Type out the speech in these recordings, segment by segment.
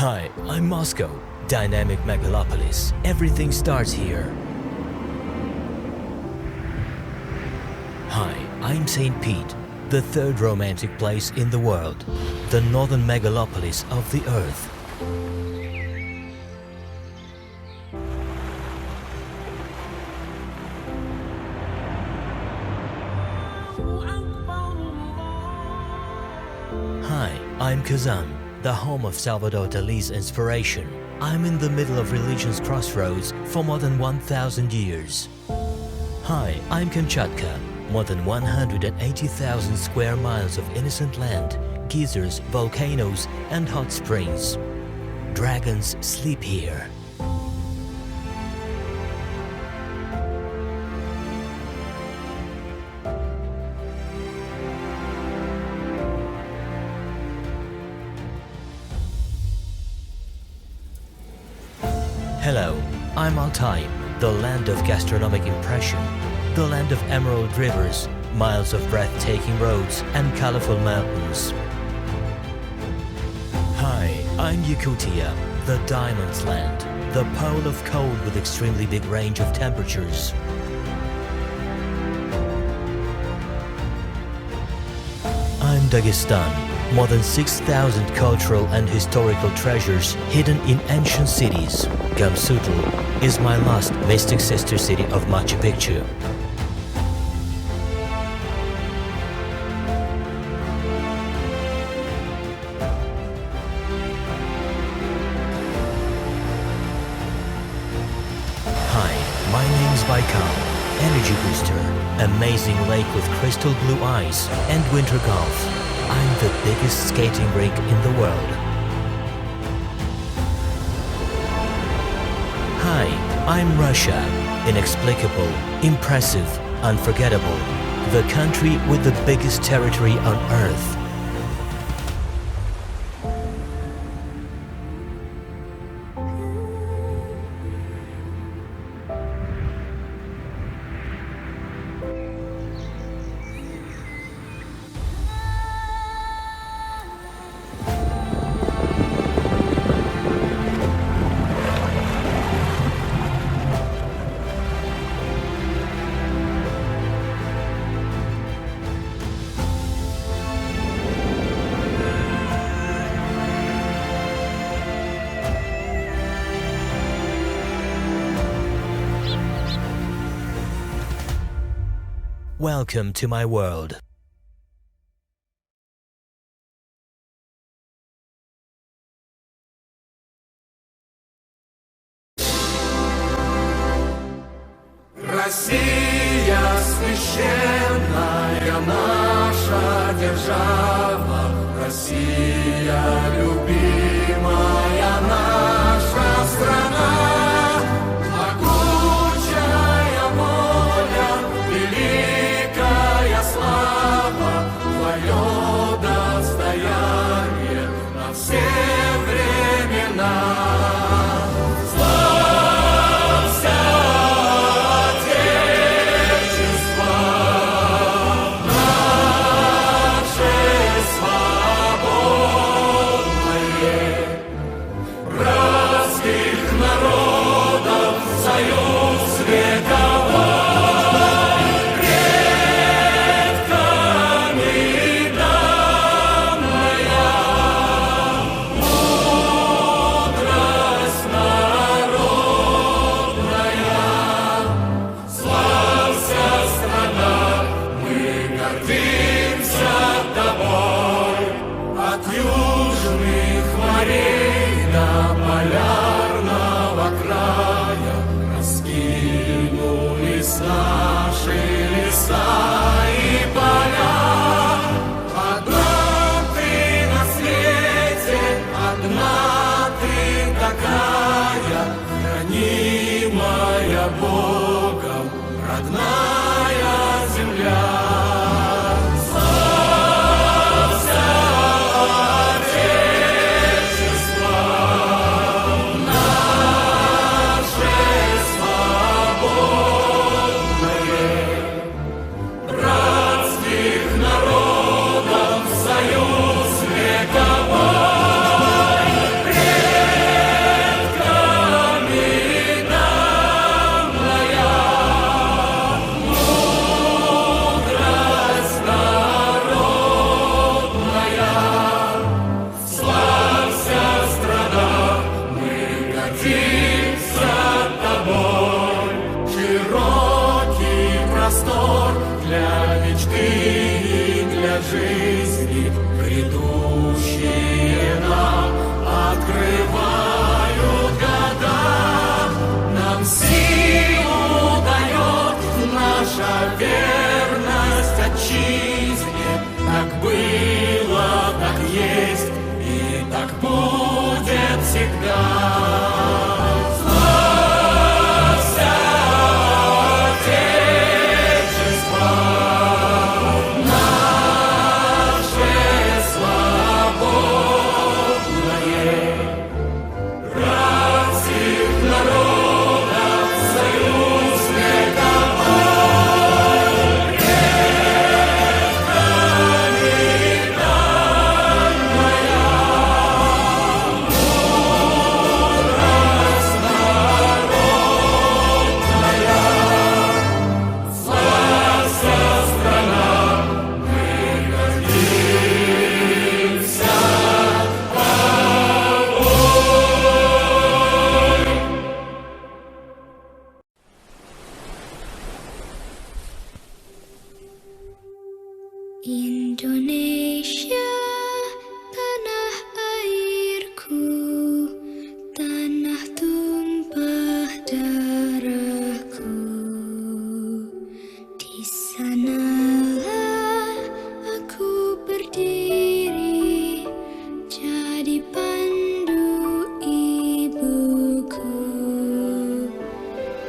Hi, I'm Moscow, dynamic megalopolis. Everything starts here. Hi, I'm St. Pete, the third romantic place in the world, the northern megalopolis of the earth. Hi, I'm Kazan, the home of Salvador Dali's inspiration. I'm in the middle of religion's crossroads for more than 1,000 years. Hi, I'm Kamchatka, more than 180,000 square miles of innocent land, geysers, volcanoes, and hot springs. Dragons sleep here. Hello, I'm Altai, the land of gastronomic impression, the land of emerald rivers, miles of breathtaking roads, and colorful mountains. Hi, I'm Yakutia, the diamond's land, the pole of cold with extremely big range of temperatures. I'm Dagestan, more than 6,000 cultural and historical treasures hidden in ancient cities. Gamsutl is my last mystic sister city of Machu Picchu. Hi, my name's Baikal, energy booster, amazing lake with crystal blue eyes, and winter golf. I'm the biggest skating rink in the world. Hi, I'm Russia. Inexplicable, impressive, unforgettable. The country with the biggest territory on Earth. Welcome to my world. Россия священная наша держава, Россия любимая наша страна. Indonesia, tanah airku, tanah tumpah darahku. Di sanalah aku berdiri, jadi pandu ibuku.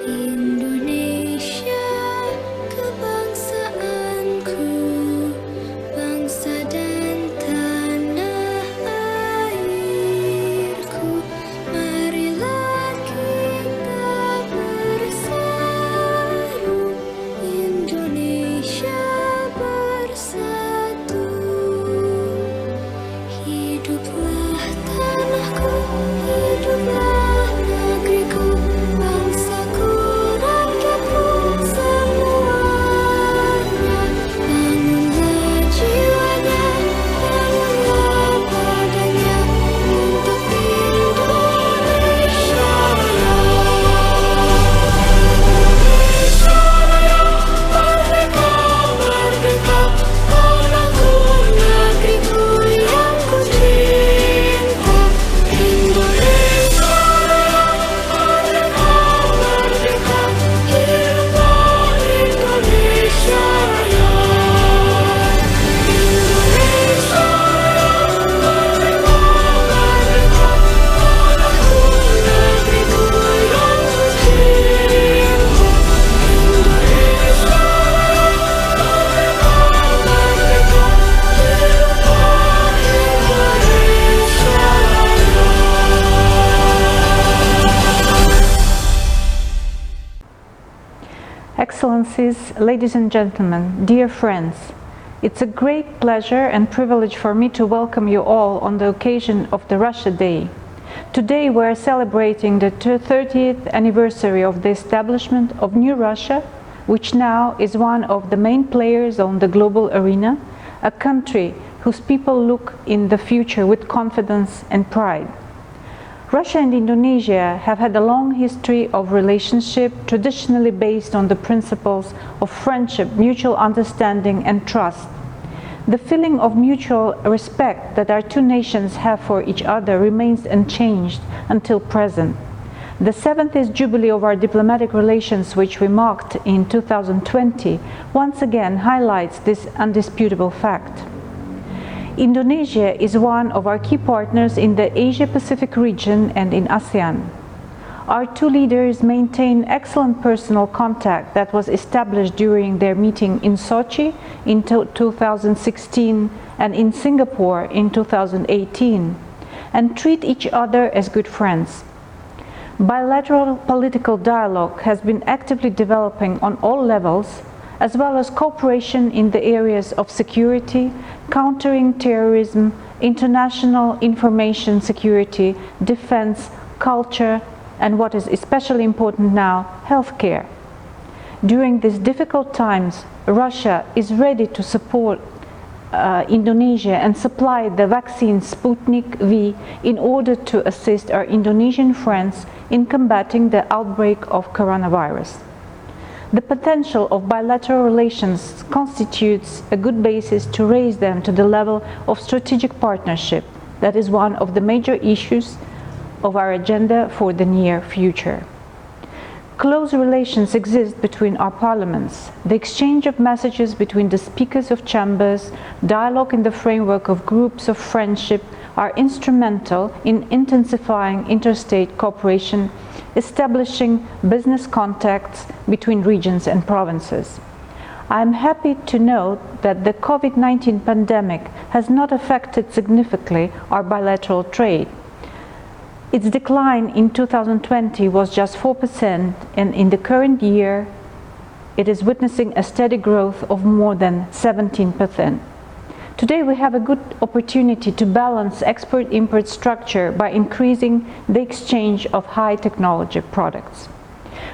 Indonesia, kebangsaanku, bangsa dan tanah airku. Marilah kita bersatu, Indonesia bersatu. Hiduplah tanahku, hiduplah negeriku, bangsaku, rakyatku semuanya. Bangunlah jiwanya, bangunlah badannya untuk Indonesia Raya. Indonesia Raya, merdeka, merdeka, tanahku, negeriku yang ku cinta. Indonesia Raya, merdeka, merdeka, hiduplah Indonesia Raya. Indonesia Raya, merdeka, merdeka, tanahku, negeriku yang ku cinta. Indonesia Raya, merdeka, merdeka, hiduplah Indonesia Excellencies, ladies and gentlemen, dear friends, it's a great pleasure and privilege for me to welcome you all on the occasion of the Russia Day. Today we are celebrating the 30th anniversary of the establishment of New Russia, which now is one of the main players on the global arena, a country whose people look in the future with confidence and pride. Russia and Indonesia have had a long history of relationship traditionally based on the principles of friendship, mutual understanding and trust. The feeling of mutual respect that our two nations have for each other remains unchanged until present. The 70th jubilee of our diplomatic relations, which we marked in 2020, once again highlights this undisputable fact. Indonesia is one of our key partners in the Asia-Pacific region and in ASEAN. Our two leaders maintain excellent personal contact that was established during their meeting in Sochi in 2016 and in Singapore in 2018, and treat each other as good friends. Bilateral political dialogue has been actively developing on all levels, as well as cooperation in the areas of security, countering terrorism, international information security, defense, culture, and what is especially important now, healthcare. During these difficult times, Russia is ready to support Indonesia and supply the vaccine Sputnik V in order to assist our Indonesian friends in combating the outbreak of coronavirus. The potential of bilateral relations constitutes a good basis to raise them to the level of strategic partnership. That is one of the major issues of our agenda for the near future. Close relations exist between our parliaments. The exchange of messages between the speakers of chambers, dialogue in the framework of groups of friendship, are instrumental in intensifying interstate cooperation, establishing business contacts between regions and provinces. I am happy to note that the COVID-19 pandemic has not affected significantly our bilateral trade. Its decline in 2020 was just 4%, and in the current year, it is witnessing a steady growth of more than 17%. Today we have a good opportunity to balance export-import structure by increasing the exchange of high technology products.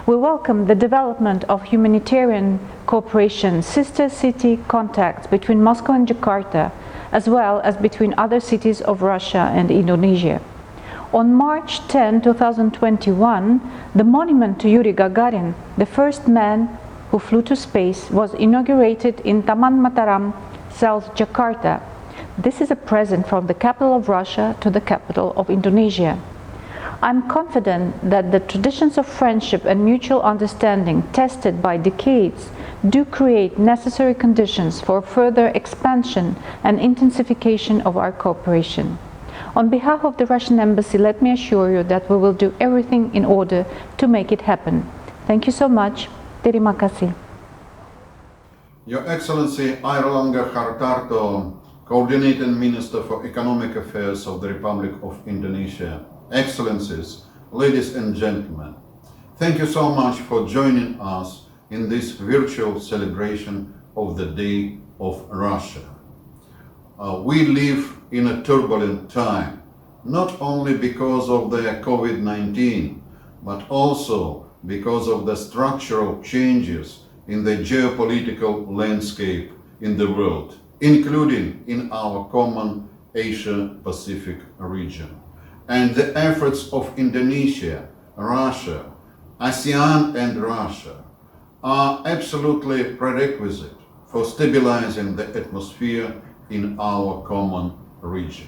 We welcome the development of humanitarian cooperation, sister city contacts between Moscow and Jakarta, as well as between other cities of Russia and Indonesia. On March 10, 2021, the monument to Yuri Gagarin, the first man who flew to space, was inaugurated in Taman Mataram, South Jakarta. This is a present from the capital of Russia to the capital of Indonesia. I'm confident that the traditions of friendship and mutual understanding, tested by decades, do create necessary conditions for further expansion and intensification of our cooperation. On behalf of the Russian Embassy, let me assure you that we will do everything in order to make it happen. Thank you so much. Terima kasih. Your Excellency Airlangga Hartarto, Coordinating Minister for Economic Affairs of the Republic of Indonesia, Excellencies, ladies and gentlemen, thank you so much for joining us in this virtual celebration of the Day of Russia. We live in a turbulent time, not only because of the COVID-19, but also because of the structural changes in the geopolitical landscape in the world, including in our common Asia-Pacific region. And the efforts of Indonesia, Russia, ASEAN and Russia are absolutely prerequisite for stabilizing the atmosphere in our common region.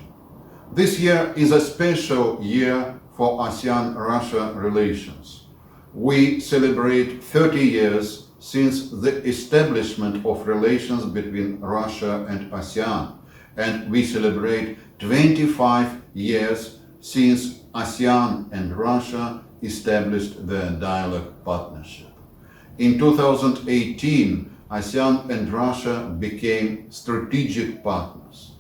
This year is a special year for ASEAN-Russia relations. We celebrate 30 years since the establishment of relations between Russia and ASEAN, and we celebrate 25 years since ASEAN and Russia established their dialogue partnership. In 2018, ASEAN and Russia became strategic partners.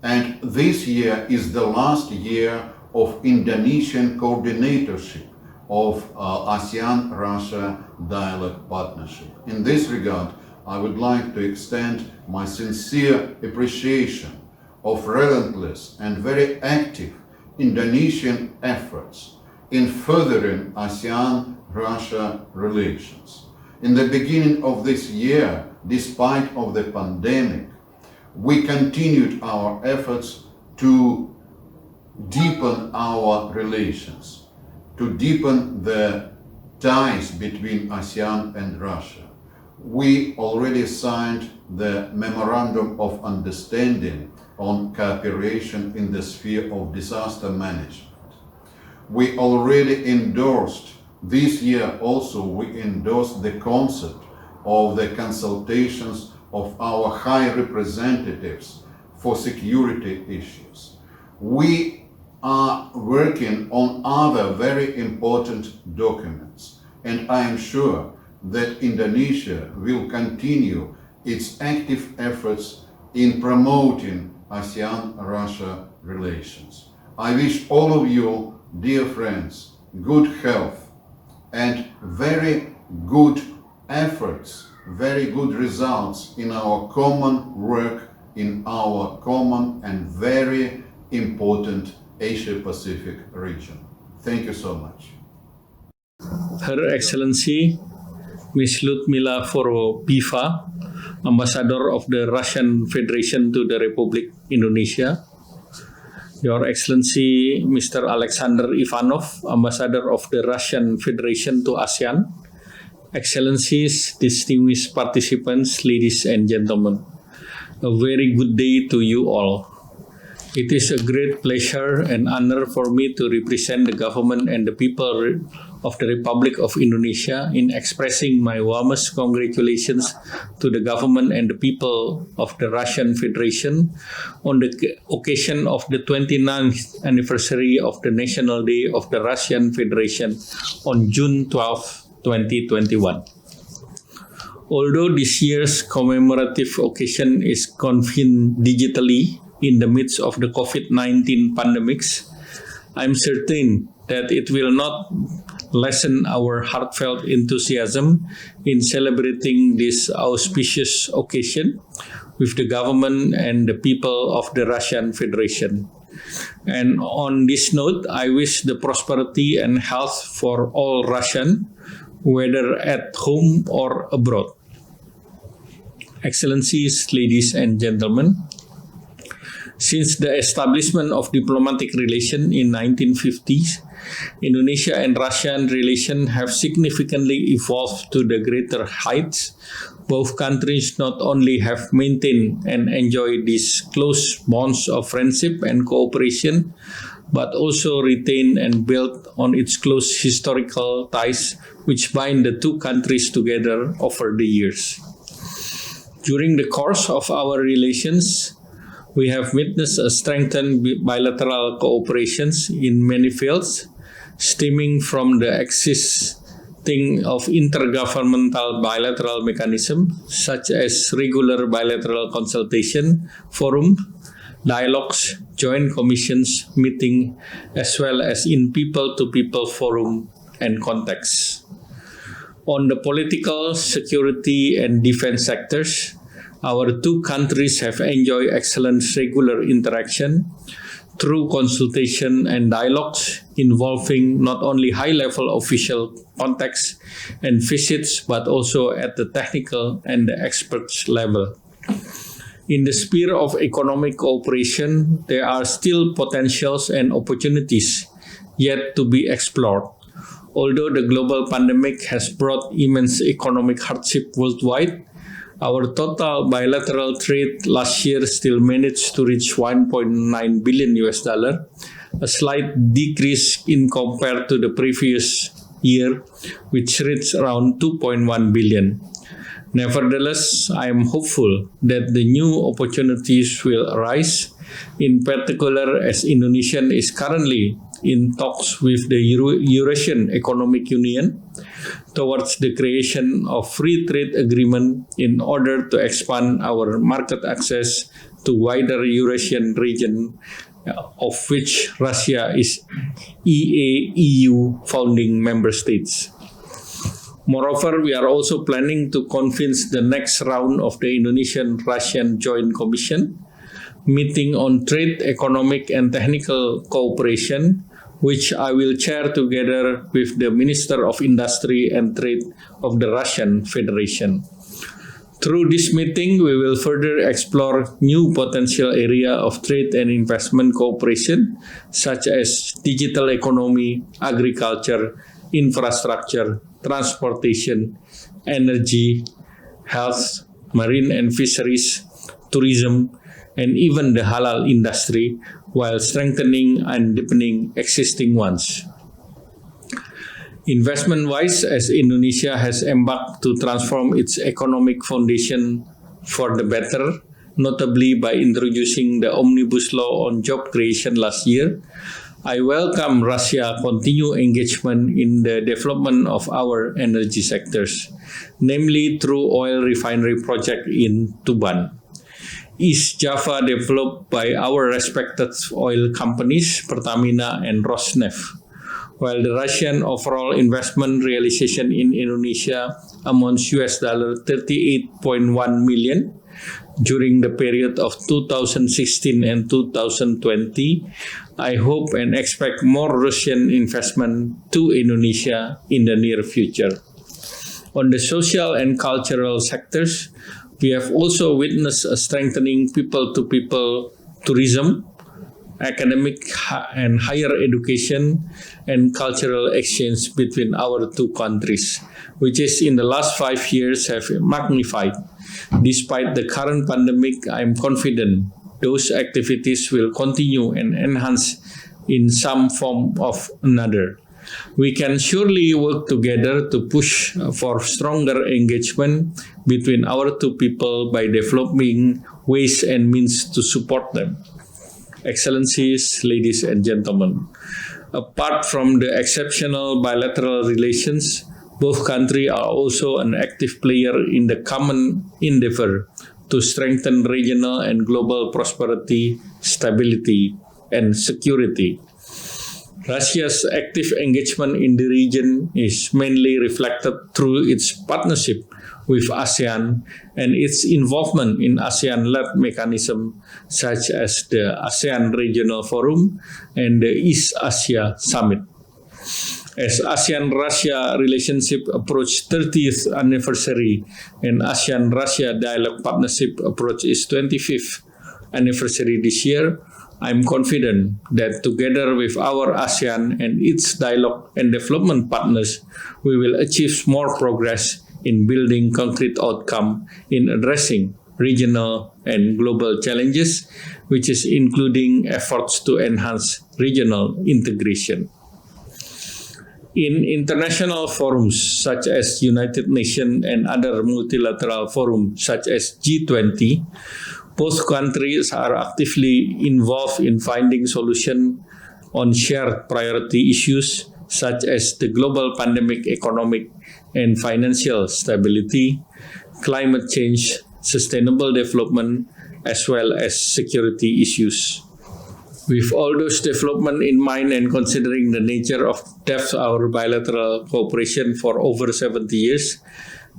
And this year is the last year of Indonesian coordinatorship of ASEAN-Russia dialogue partnership. In this regard, I would like to extend my sincere appreciation of relentless and very active Indonesian efforts in furthering ASEAN-Russia relations. In the beginning of this year, despite of the pandemic, we continued our efforts to deepen our relations, to deepen the ties between ASEAN and Russia. We already signed the Memorandum of Understanding on cooperation in the sphere of disaster management. We already endorsed, this year also we endorsed the concept of the consultations of our high representatives for security issues. We are working on other very important documents, and I am sure that Indonesia will continue its active efforts in promoting ASEAN-Russia relations. I wish all of you, dear friends, good health and very good efforts, very good results in our common work, in our common and very important Asia-Pacific region. Thank you so much. Her Excellency Ms. Lyudmila Vorobieva, Ambassador of the Russian Federation to the Republic Indonesia, Your Excellency Mr. Alexander Ivanov, Ambassador of the Russian Federation to ASEAN, Excellencies, distinguished participants, ladies and gentlemen, a very good day to you all. It is a great pleasure and honor for me to represent the government and the people of the Republic of Indonesia in expressing my warmest congratulations to the government and the people of the Russian Federation on the occasion of the 29th anniversary of the National Day of the Russian Federation on June 12, 2021. Although this year's commemorative occasion is convened digitally in the midst of the COVID-19 pandemics, I'm certain that it will not lessen our heartfelt enthusiasm in celebrating this auspicious occasion with the government and the people of the Russian Federation. And on this note, I wish the prosperity and health for all Russian, whether at home or abroad. Excellencies, ladies and gentlemen, since the establishment of diplomatic relations in 1950s, Indonesia and Russian relations have significantly evolved to the greater heights. Both countries not only have maintained and enjoyed these close bonds of friendship and cooperation, but also retained and built on its close historical ties which bind the two countries together over the years. During the course of our relations, we have witnessed a strengthened bilateral cooperations in many fields, stemming from the existing of intergovernmental bilateral mechanisms such as regular bilateral consultation forum, dialogues, joint commissions, meeting, as well as in people-to-people forum and contexts. On the political, security, and defense sectors, our two countries have enjoyed excellent regular interaction through consultation and dialogues involving not only high-level official contacts and visits, but also at the technical and the experts level. In the sphere of economic cooperation, there are still potentials and opportunities yet to be explored. Although the global pandemic has brought immense economic hardship worldwide, our total bilateral trade last year still managed to reach $1.9 billion, a slight decrease in compared to the previous year, which reached around 2.1 billion. Nevertheless, I am hopeful that the new opportunities will arise, in particular as Indonesia is currently in talks with the Eurasian Economic Union towards the creation of free trade agreement in order to expand our market access to wider Eurasian region, of which Russia is EU founding member states. Moreover, we are also planning to convince the next round of the Indonesian-Russian Joint Commission meeting on trade, economic, and technical cooperation, which I will chair together with the Minister of Industry and Trade of the Russian Federation. Through this meeting, we will further explore new potential area of trade and investment cooperation, such as digital economy, agriculture, infrastructure, transportation, energy, health, marine and fisheries, tourism, and even the halal industry, while strengthening and deepening existing ones. Investment-wise, as Indonesia has embarked to transform its economic foundation for the better, notably by introducing the Omnibus Law on job creation last year, I welcome Russia's continued engagement in the development of our energy sectors, namely through oil refinery project in Tuban. East Java developed by our respected oil companies, Pertamina and Rosneft, while the Russian overall investment realization in Indonesia amounts $38.1 million during the period of 2016 and 2020. I hope and expect more Russian investment to Indonesia in the near future. On the social and cultural sectors, we have also witnessed a strengthening people-to-people tourism, academic and higher education, and cultural exchange between our two countries, which is in the last 5 years have magnified. Despite the current pandemic, I am confident those activities will continue and enhance in some form or another. We can surely work together to push for stronger engagement between our two people by developing ways and means to support them. Excellencies, ladies and gentlemen, apart from the exceptional bilateral relations, both countries are also an active player in the common endeavor to strengthen regional and global prosperity, stability, and security. Russia's active engagement in the region is mainly reflected through its partnership with ASEAN and its involvement in ASEAN-led mechanisms such as the ASEAN Regional Forum and the East Asia Summit. As ASEAN-Russia relationship approach 30th anniversary and ASEAN-Russia Dialogue Partnership approach its 25th anniversary this year, I'm confident that together with our ASEAN and its dialogue and development partners, we will achieve more progress in building concrete outcome in addressing regional and global challenges, which is including efforts to enhance regional integration. In international forums such as United Nations and other multilateral forums such as G20, both countries are actively involved in finding solutions on shared priority issues such as the global pandemic, economic and financial stability, climate change, sustainable development, as well as security issues. With all those developments in mind and considering the nature of depth of our bilateral cooperation for over 70 years,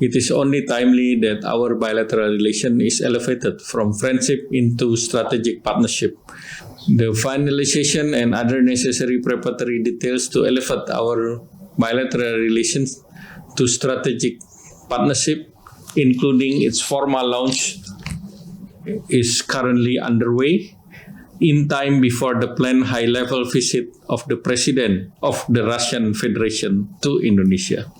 it is only timely that our bilateral relation is elevated from friendship into strategic partnership. The finalization and other necessary preparatory details to elevate our bilateral relations to strategic partnership, including its formal launch, is currently underway in time before the planned high-level visit of the President of the Russian Federation to Indonesia.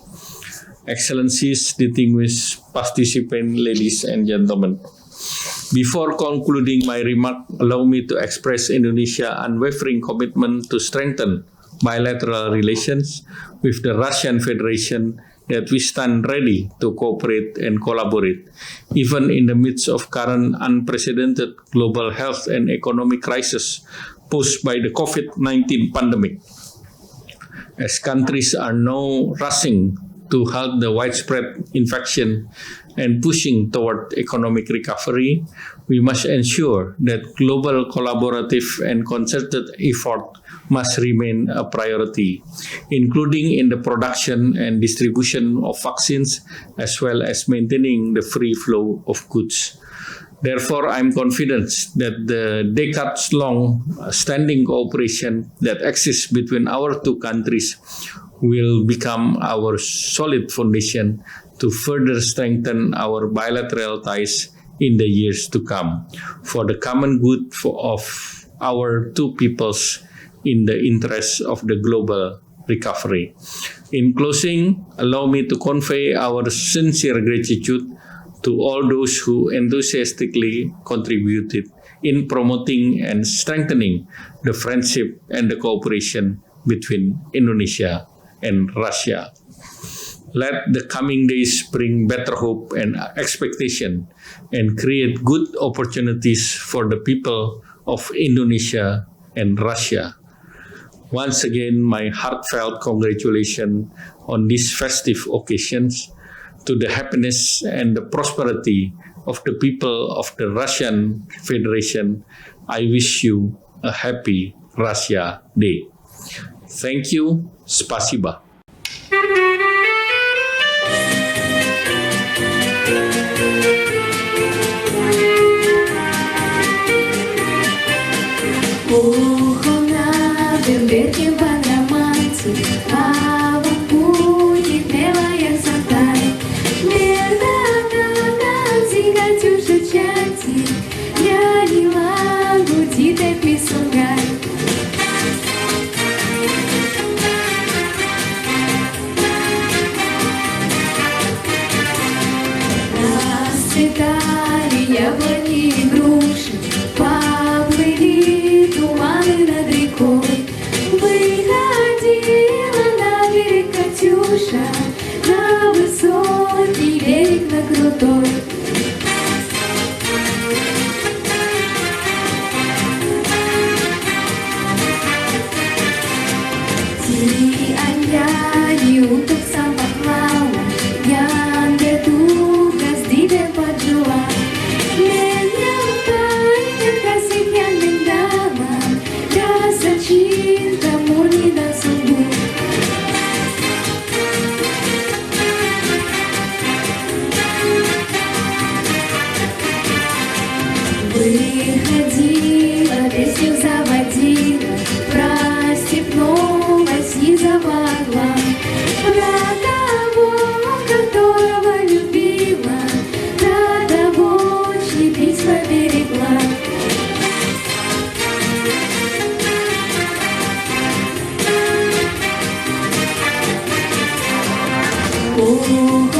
Excellencies, distinguished participants, ladies and gentlemen. Before concluding my remark, allow me to express Indonesia's unwavering commitment to strengthen bilateral relations with the Russian Federation, that we stand ready to cooperate and collaborate, even in the midst of current unprecedented global health and economic crisis posed by the COVID-19 pandemic. As countries are now rushing to halt the widespread infection and pushing toward economic recovery, we must ensure that global collaborative and concerted effort must remain a priority, including in the production and distribution of vaccines, as well as maintaining the free flow of goods. Therefore, I am confident that the decades-long standing cooperation that exists between our two countries will become our solid foundation to further strengthen our bilateral ties in the years to come, for the common good of our two peoples in the interest of the global recovery. In closing, allow me to convey our sincere gratitude to all those who enthusiastically contributed in promoting and strengthening the friendship and the cooperation between Indonesia and Russia. Let the coming days bring better hope and expectation and create good opportunities for the people of Indonesia and Russia. Once again, my heartfelt congratulations on these festive occasions to the happiness and the prosperity of the people of the Russian Federation. I wish you a happy Russia Day. Thank you. Spasiba. Яблони и груши, поплыли туманы над рекой. починка, муни на сугу. Выходила, песню заводила, про степного сизого орла, про того, которого любила, про того, чьи письма берегла.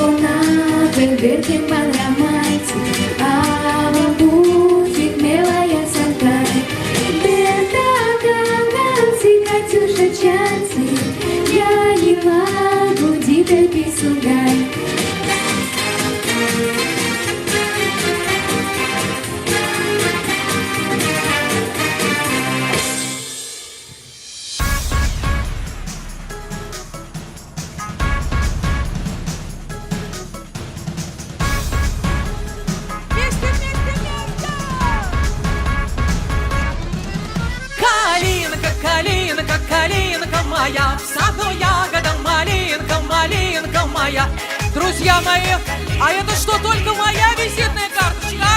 Ona berbeda ramaici, ava будет милая сантань. Бета-ганганцы, Катюша чанцы, я не могу дитя писугай. Калинка, калинка, калинка моя, в саду ягода, малинка, малинка моя. Друзья мои, а это что, только моя визитная карточка?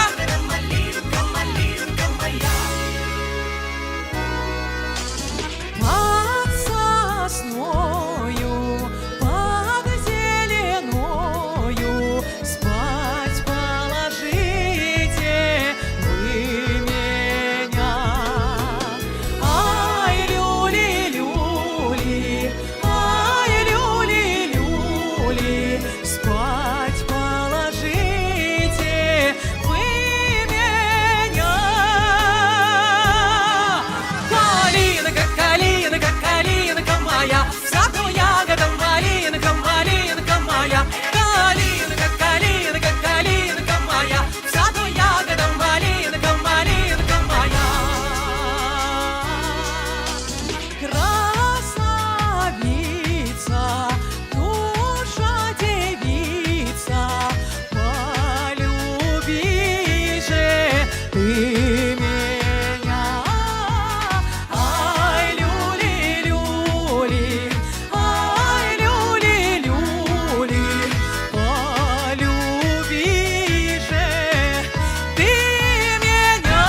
Под сосною, под зеленою, спать положите вы меня. Ай, люли-люли, ай, люли-люли, спать положите вы меня. Калинка, калинка, калинка моя, в саду ягода, малинка, малинка моя. Калинка, калинка, калинка моя, в саду ягода, малинка, малинка моя. Красавица, душа девица, полюби же ты меня. Ай, люли-люли, ай, люли-люли, полюби же ты меня.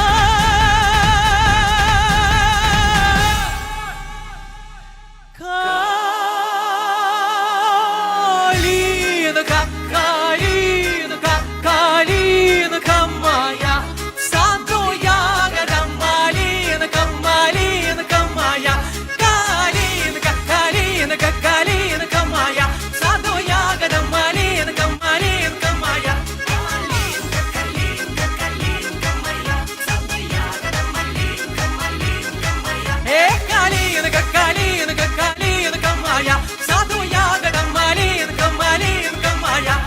Калинка, калинка, калинка моя, в саду ягода, малинка, малинка моя. Калинка, калинка, калинка моя, в саду ягода, малинка, малинка моя. Калинка, калинка, калинка моя, в саду ягода, малинка, малинка моя. Эх, калинка, калинка, калинка моя, в саду ягода, малинка, малинка моя.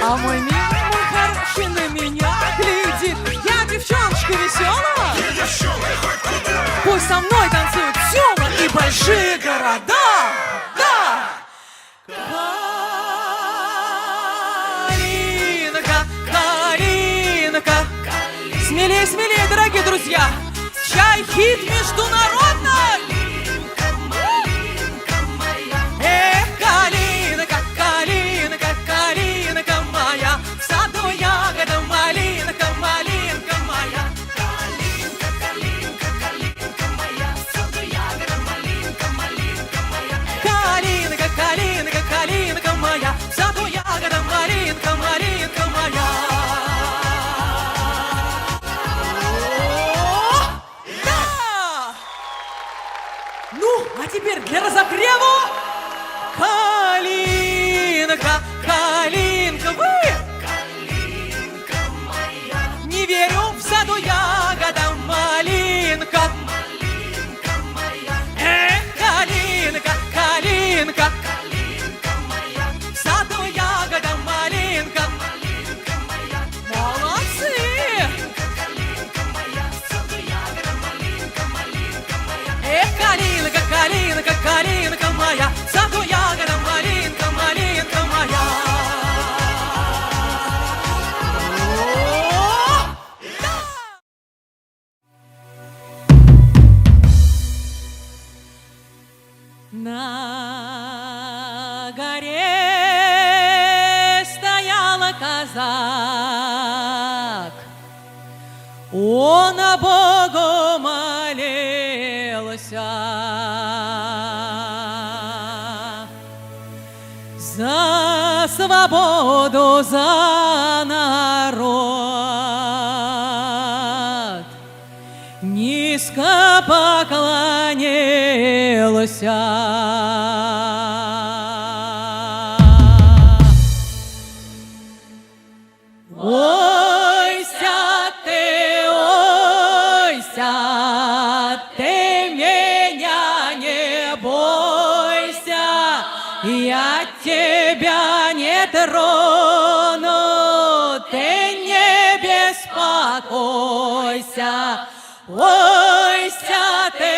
А мой милый, мой хороший на меня глядит. Я девчоночка веселая, пусть со мной танцуют села и большие города. Да! Калинка, калинка, смелее, смелее, дорогие друзья. Чай хит международный. Эх, калинка, калинка, калинка моя, в саду ягода, малинка, малинка моя. Калинка, калинка, калинка моя, в саду ягода, малинка, малинка моя. Калинка, калинка, калинка моя, в саду ягода, малинка, малинка моя. Да! Ну, а теперь для разогрева калинка, калинка, вы! Калинка моя, не верю, в саду ягода, малинка, малинка моя. Эх, калинка, калинка, калинка моя, в саду ягода, малинка, малинка моя. Молодцы! Калинка моя, в саду ягода, малинка, На горе стоял казак, он о Богу молился за свободу, за народ, низко поклонился. Ты меня не бойся, я тебя не трону, ты не беспокойся. Ойся, ты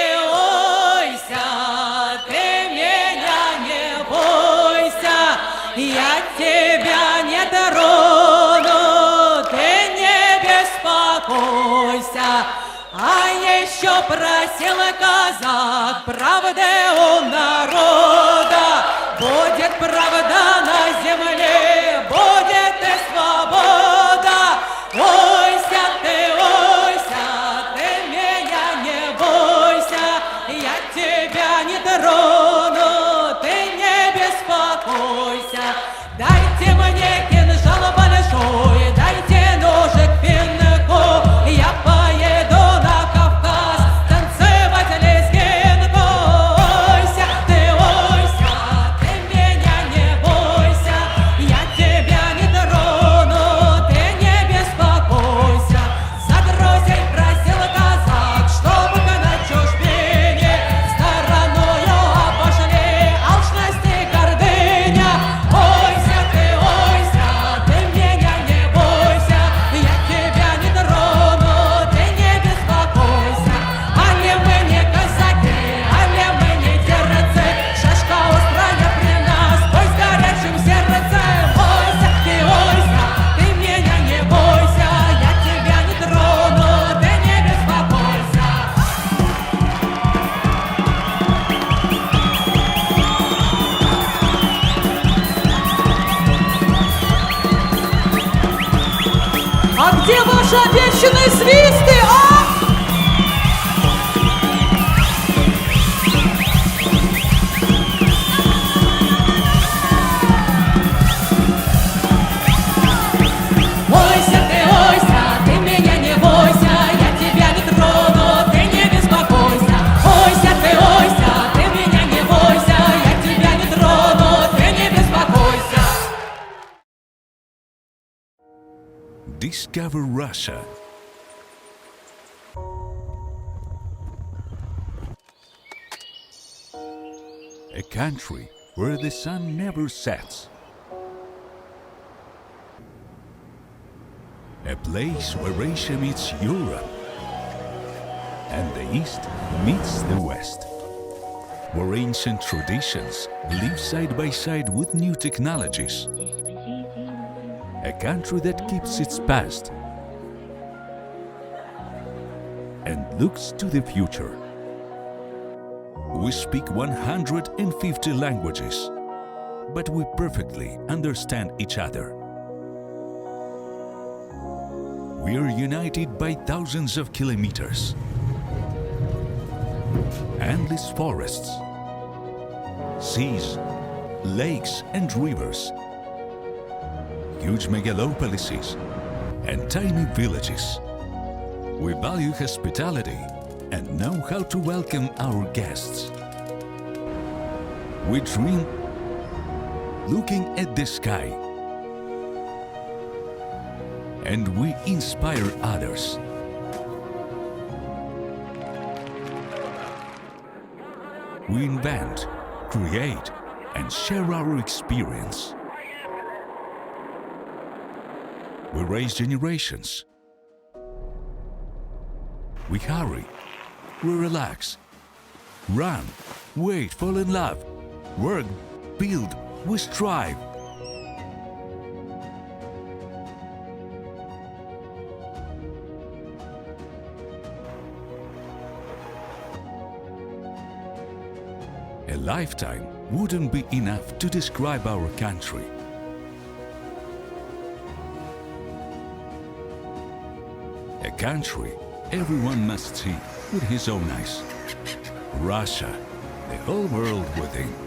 меня не бойся, я тебя не трону, ты не беспокойся. А еще просил казак правды у народа, будет правда на земле, будет и свобода. Ойся, ты меня не бойся, я тебя не трону, ты не беспокойся. Дайте мне кинжал большой, дайте ножик пинку, я поеду на Кавказ танцевать лезгинку. Ойся, ты меня не бойся, я тебя не трону, ты не беспокойся. За друзей просил казак, чтобы на чужбине стороною обошли алчность и гордыня. Ойся, ты меня не бойся, я тебя не трону, ты не беспокойся. Али мы не казаки, али мы не дерцы, шашка острая при нас, бой с горячим сердцем. Ойся, ты меня не бойся, я тебя не трону, ты не беспокойся. А где ваши обещанные свисты, а? Ойся, ты меня не бойся, я тебя не трону, ты не беспокойся. Ойся, ты меня не бойся, я тебя не трону, ты не беспокойся. Discover Russia. A country where the sun never sets. A place where Asia meets Europe and the East meets the West. Where ancient traditions live side by side with new technologies. A country that keeps its past and looks to the future. We speak 150 languages, but we perfectly understand each other. We are united by thousands of kilometers, endless forests, seas, lakes and rivers, huge megalopolises and tiny villages. We value hospitality and know how to welcome our guests. We dream looking at the sky, and we inspire others. We invent, create, and share our experience. We raise generations. We hurry. We relax. Run. Wait. Fall in love. Work. Build. We strive. A lifetime wouldn't be enough to describe our country. A country everyone must see with his own eyes. Russia, the whole world within.